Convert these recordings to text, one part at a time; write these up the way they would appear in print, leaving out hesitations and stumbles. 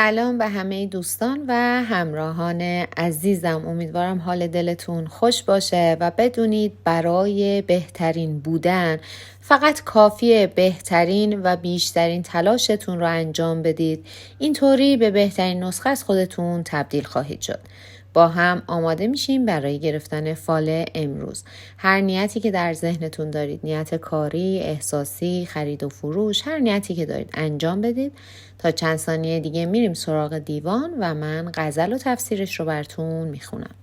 سلام به همه دوستان و همراهان عزیزم. امیدوارم حال دلتون خوش باشه و بدونید برای بهترین بودن فقط کافیه بهترین و بیشترین تلاشتون رو انجام بدید. اینطوری به بهترین نسخه از خودتون تبدیل خواهید شد. با هم آماده میشیم برای گرفتن فال امروز. هر نیتی که در ذهنتون دارید، نیت کاری، احساسی، خرید و فروش، هر نیتی که دارید انجام بدید. تا چند ثانیه دیگه میریم سراغ دیوان و من غزل و تفسیرش رو براتون میخونم.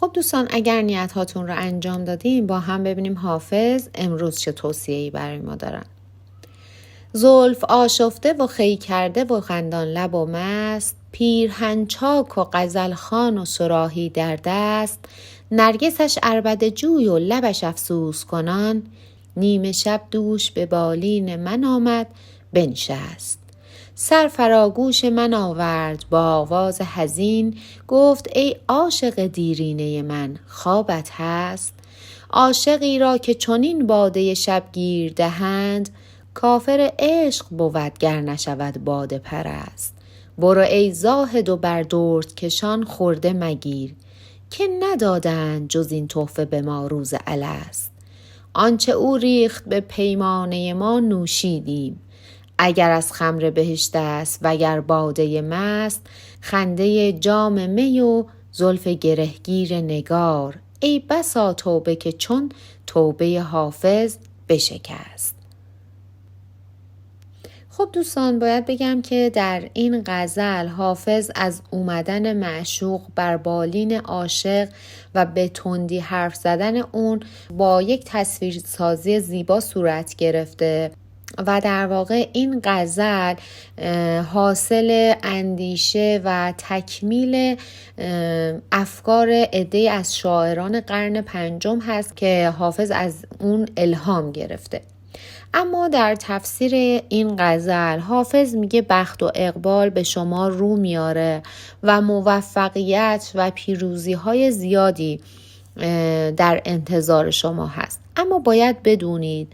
خب دوستان، اگر نیت هاتون رو انجام دادیم با هم ببینیم حافظ امروز چه توصیه‌ای برای ما دارن. زلف آشفته و خی کرده و خندان لب و مست، پیرهن چاک و غزل خوان و صراحی در دست، نرگسش عربده جوی و لبش افسوس کنان، نیمه شب دوش به بالین من آمد بنشست. سر فراگوش من آورد با آواز حزین، گفت ای عاشق دیرینه من خوابت هست؟ عاشقی را که چنین باده شبگیر دهند، کافر عشق بود گر نشود باده پرست. برو ای زاهد و بر درد کشان خورده مگیر، که ندادند جز این تحفه به ما روز الست. آنچه او ریخت به پیمانه ما نوشیدیم، اگر از خمر بهشت است وگر باده مست. خنده جام می و زلف گرهگیر نگار، ای بسا توبه که چون توبه حافظ بشکست. خب دوستان، باید بگم که در این غزل حافظ از اومدن معشوق بر بالین عاشق و به تندی حرف زدن اون با یک تصویرسازی زیبا صورت گرفته و در واقع این غزل حاصل اندیشه و تکمیل افکار عده‌ای از شاعران قرن پنجم هست که حافظ از اون الهام گرفته. اما در تفسیر این غزل حافظ میگه بخت و اقبال به شما رو میاره و موفقیت و پیروزی های زیادی در انتظار شما هست. اما باید بدونید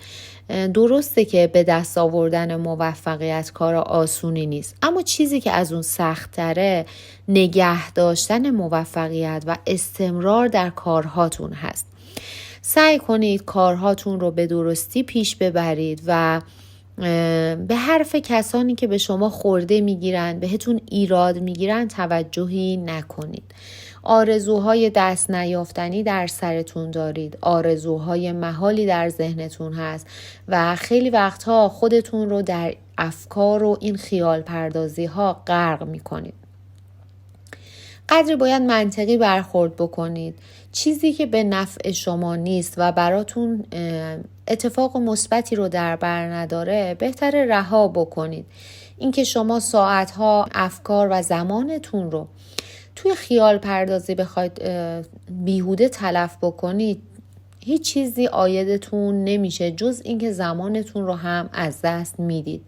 درسته که به دست آوردن موفقیت کار آسونی نیست، اما چیزی که از اون سخت‌تره نگه داشتن موفقیت و استمرار در کارهاتون هست. سعی کنید کارهاتون رو به درستی پیش ببرید و به حرف کسانی که به شما خورده میگیرن، بهتون ایراد میگیرن توجهی نکنید. آرزوهای دست نیافتنی در سرتون دارید، آرزوهای محالی در ذهنتون هست و خیلی وقتها خودتون رو در افکار و این خیال پردازی ها غرق میکنید. قدری باید منطقی برخورد بکنید. چیزی که به نفع شما نیست و براتون اتفاق مثبتی رو در بر نداره بهتره رها بکنید. اینکه شما ساعتها افکار و زمانتون رو توی خیال پردازی بخواید بیهوده تلف بکنید، هیچ چیزی عایدتون نمیشه جز اینکه زمانتون رو هم از دست میدید.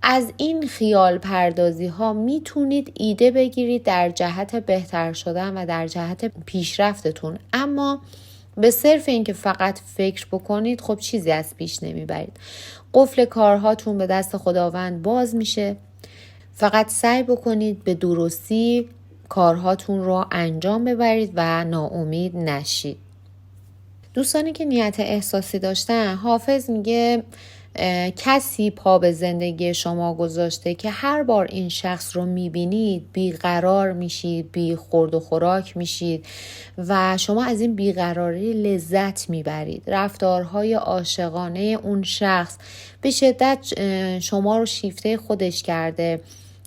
از این خیال پردازی ها میتونید ایده بگیرید در جهت بهتر شدن و در جهت پیشرفتتون، اما به صرف اینکه فقط فکر بکنید خب چیزی از پیش نمیبرید. قفل کارهاتون به دست خداوند باز میشه. فقط سعی بکنید به درستی کارهاتون رو انجام ببرید و ناامید نشید. دوستانی که نیت احساسی داشتن، حافظ میگه کسی پا به زندگی شما گذاشته که هر بار این شخص رو میبینید بیقرار میشید، بی خورد و خوراک میشید و شما از این بیقراری لذت میبرید. رفتارهای عاشقانه اون شخص به شدت شما رو شیفته خودش کرده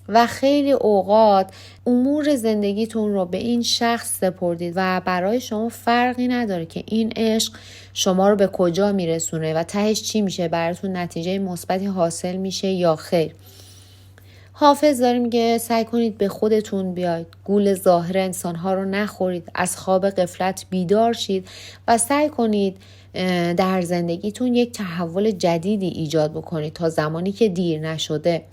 و خیلی اوقات امور زندگیتون رو به این شخص سپردید و برای شما فرقی نداره که این عشق شما رو به کجا میرسونه و تهش چی میشه، براتون نتیجه مثبتی حاصل میشه یا خیر. حافظ داره میگه سعی کنید به خودتون بیاید، گول ظاهر انسانها رو نخورید، از خواب غفلت بیدار شید و سعی کنید در زندگیتون یک تحول جدیدی ایجاد بکنید تا زمانی که دیر نشده.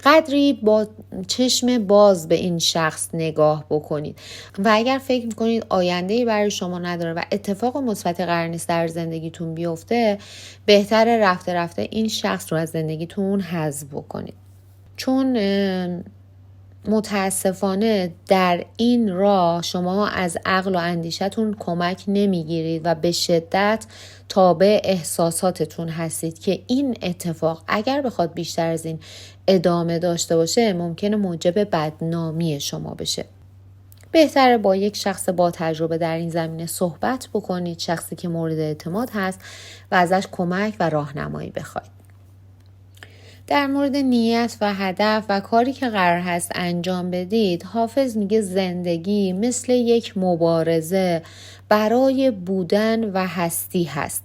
قدری با چشم باز به این شخص نگاه بکنید و اگر فکر میکنید آینده‌ای برای شما نداره و اتفاق مثبتی قرار نیست در زندگیتون بیفته، بهتره رفته رفته این شخص رو از زندگیتون حذف بکنید. چون متاسفانه در این راه شما از عقل و اندیشتون کمک نمیگیرید و به شدت تابع احساساتتون هستید که این اتفاق اگر بخواد بیشتر از این ادامه داشته باشه ممکنه موجب بدنامی شما بشه. بهتره با یک شخص با تجربه در این زمینه صحبت بکنید، شخصی که مورد اعتماد هست و ازش کمک و راهنمایی بخواید. در مورد نیت و هدف و کاری که قرار هست انجام بدید، حافظ میگه زندگی مثل یک مبارزه برای بودن و هستی هست.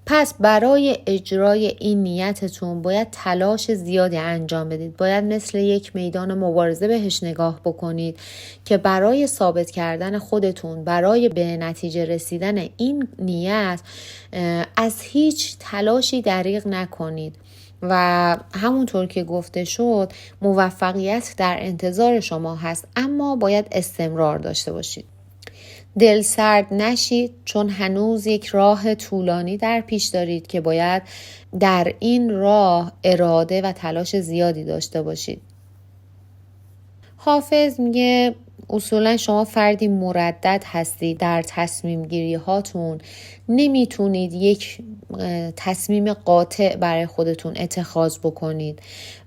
پس برای اجرای این نیتتون باید تلاش زیادی انجام بدید. باید مثل یک میدان مبارزه بهش نگاه بکنید که برای ثابت کردن خودتون، برای به نتیجه رسیدن این نیت از هیچ تلاشی دریغ نکنید. و همونطور که گفته شد موفقیت در انتظار شما هست، اما باید استمرار داشته باشید. دل سرد نشید چون هنوز یک راه طولانی در پیش دارید که باید در این راه اراده و تلاش زیادی داشته باشید. حافظ میگه اصولا شما فردی مردد هستید در تصمیم گیری هاتون. نمیتونید یک تصمیم قاطع برای خودتون اتخاذ بکنید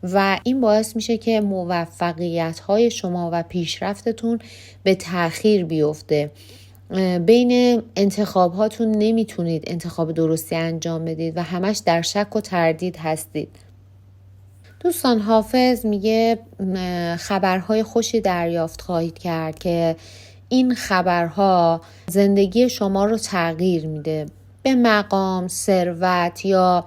و این باعث میشه که موفقیت های شما و پیشرفتتون به تأخیر بیفته. بین انتخاب هاتون نمیتونید انتخاب درستی انجام بدید و همش در شک و تردید هستید. دوستان، حافظ میگه خبرهای خوشی دریافت خواهید کرد که این خبرها زندگی شما رو تغییر میده. به مقام، ثروت یا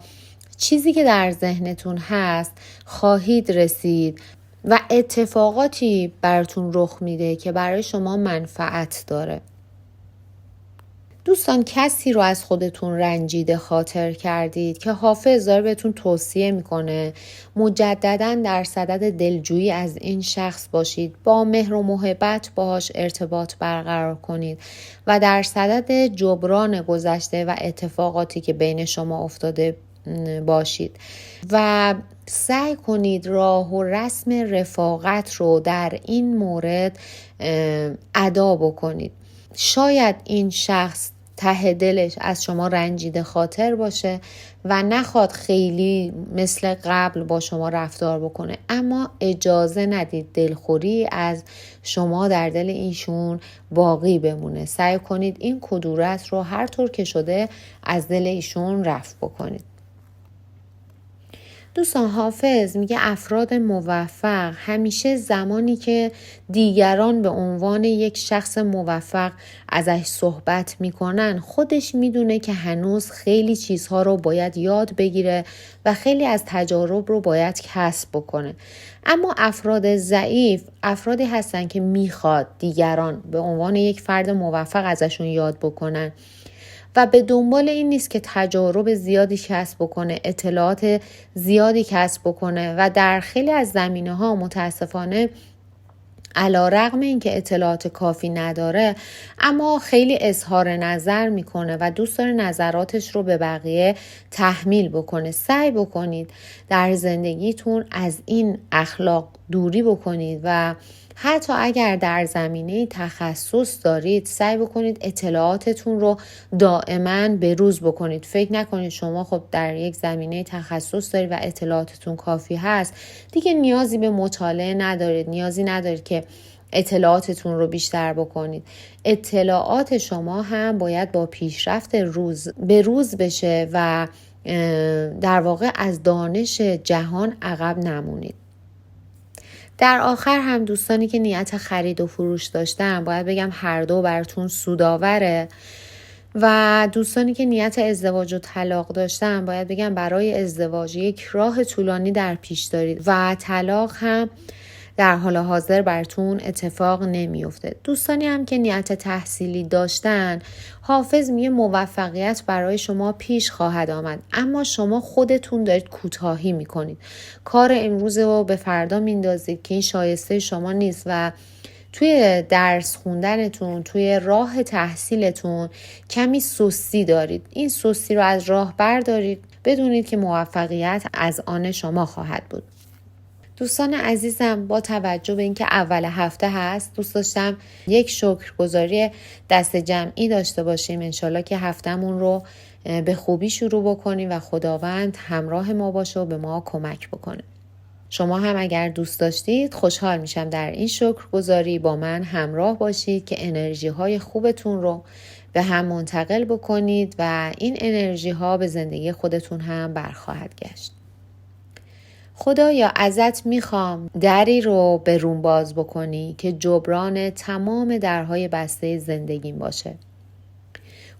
چیزی که در ذهنتون هست خواهید رسید و اتفاقاتی براتون رخ میده که برای شما منفعت داره. دوستان، کسی رو از خودتون رنجیده خاطر کردید که حافظ داره بهتون توصیه میکنه مجددا در صدد دلجویی از این شخص باشید، با مهر و محبت باهاش ارتباط برقرار کنید و در صدد جبران گذشته و اتفاقاتی که بین شما افتاده باشید و سعی کنید راه و رسم رفاقت رو در این مورد ادا بکنید. شاید این شخص ته دلش از شما رنجیده خاطر باشه و نخواد خیلی مثل قبل با شما رفتار بکنه، اما اجازه ندید دلخوری از شما در دل ایشون باقی بمونه. سعی کنید این کدورت رو هر طور که شده از دل ایشون رفع بکنید. دوستان، حافظ میگه افراد موفق همیشه زمانی که دیگران به عنوان یک شخص موفق ازش صحبت میکنن خودش میدونه که هنوز خیلی چیزها رو باید یاد بگیره و خیلی از تجارب رو باید کسب بکنه. اما افراد ضعیف افرادی هستن که میخواد دیگران به عنوان یک فرد موفق ازشون یاد بکنن و به دنبال این نیست که تجارب زیادی کسب بکنه، اطلاعات زیادی کسب بکنه و در خیلی از زمینه‌ها متاسفانه علی‌رغم اینکه اطلاعات کافی نداره اما خیلی اظهار نظر میکنه و دوست داره نظراتش رو به بقیه تحمیل بکنه. سعی بکنید در زندگیتون از این اخلاق دوری بکنید و حتی اگر در زمینه تخصص دارید سعی بکنید اطلاعاتتون رو دائما بروز بکنید. فکر نکنید شما خب در یک زمینه تخصص دارید و اطلاعاتتون کافی هست دیگه نیازی به مطالعه ندارید، نیازی ندارید که اطلاعاتتون رو بیشتر بکنید. اطلاعات شما هم باید با پیشرفت روز به روز بشه و در واقع از دانش جهان عقب نمونید. در آخر هم دوستانی که نیت خرید و فروش داشتن باید بگم هر دو براتون سودآوره و دوستانی که نیت ازدواج و طلاق داشتن باید بگم برای ازدواج یک راه طولانی در پیش دارید و طلاق هم در حال حاضر براتون اتفاق نمیفته. دوستانی هم که نیت تحصیلی داشتن، حافظ میگه موفقیت برای شما پیش خواهد آمد، اما شما خودتون دارید کوتاهی میکنید. کار امروز رو به فردا میندازید که این شایسته شما نیست و توی درس خوندنتون، توی راه تحصیلتون کمی سستی دارید. این سستی رو از راه بردارید، بدونید که موفقیت از آن شما خواهد بود. دوستان عزیزم، با توجه به اینکه اول هفته هست، دوست داشتم یک شکرگزاری دست جمعی داشته باشیم. انشالله که هفتمون رو به خوبی شروع بکنیم و خداوند همراه ما باشه و به ما کمک بکنه. شما هم اگر دوست داشتید خوشحال میشم در این شکرگزاری با من همراه باشید که انرژی های خوبتون رو به هم منتقل بکنید و این انرژی ها به زندگی خودتون هم برخواهد گشت. خدایا ازت میخوام دری رو به روم باز بکنی که جبران تمام درهای بسته زندگیم باشه.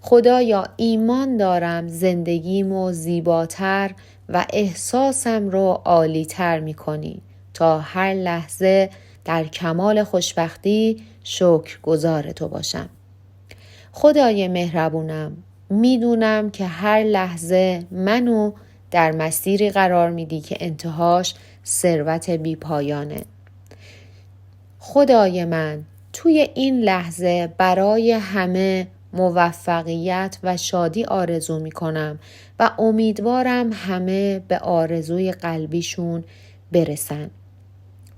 خدایا ایمان دارم زندگیمو زیباتر و احساسم رو عالی‌تر می‌کنی تا هر لحظه در کمال خوشبختی شکرگزار تو باشم. خدای مهربونم، میدونم که هر لحظه منو در مسیری قرار میدی که انتهاش ثروت بی پایانه. خدای من، توی این لحظه برای همه موفقیت و شادی آرزو می کنم و امیدوارم همه به آرزوی قلبیشون برسن.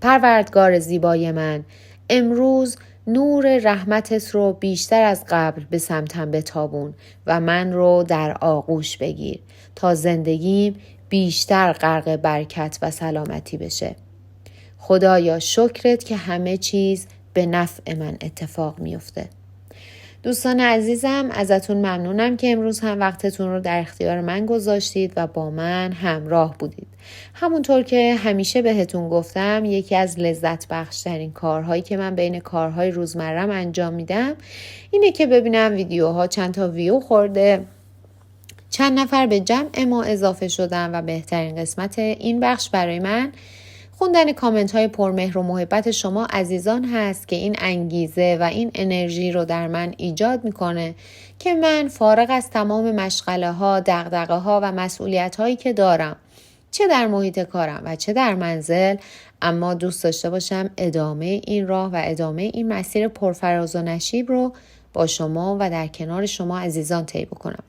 پروردگار زیبای من، امروز نور رحمتت رو بیشتر از قبل به سمتم بتابون و من رو در آغوش بگیر تا زندگیم بیشتر غرق برکت و سلامتی بشه. خدایا شکرت که همه چیز به نفع من اتفاق میفته. دوستان عزیزم، ازتون ممنونم که امروز هم وقتتون رو در اختیار من گذاشتید و با من همراه بودید. همونطور که همیشه بهتون گفتم، یکی از لذت بخشترین کارهایی که من بین کارهای روزمرم انجام میدم اینه که ببینم ویدیوها چند تا ویو خورده، چند نفر به جمع ما اضافه شدن و بهترین قسمت این بخش برای من خوندن کامنت های پرمهر و محبت شما عزیزان هست که این انگیزه و این انرژی رو در من ایجاد میکنه که من فارغ از تمام مشغله ها، دغدغه ها و مسئولیت هایی که دارم، چه در محیط کارم و چه در منزل، اما دوست داشته باشم ادامه این راه و ادامه این مسیر پرفراز و نشیب رو با شما و در کنار شما عزیزان طی بکنم.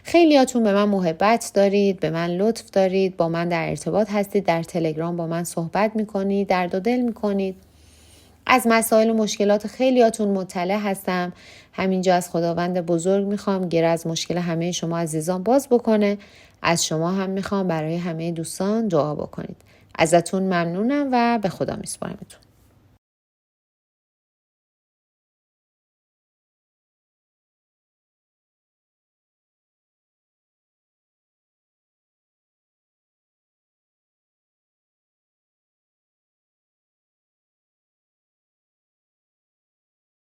خیلیاتون به من محبت دارید، به من لطف دارید، با من در ارتباط هستید، در تلگرام با من صحبت میکنید، درد و دل میکنید. از مسائل و مشکلات خیلیاتون مطلع هستم. همینجا از خداوند بزرگ میخوام گره از مشکل همه شما عزیزان باز بکنه. از شما هم میخوام برای همه دوستان دعا بکنید. ازتون ممنونم و به خدا میسپارمتون.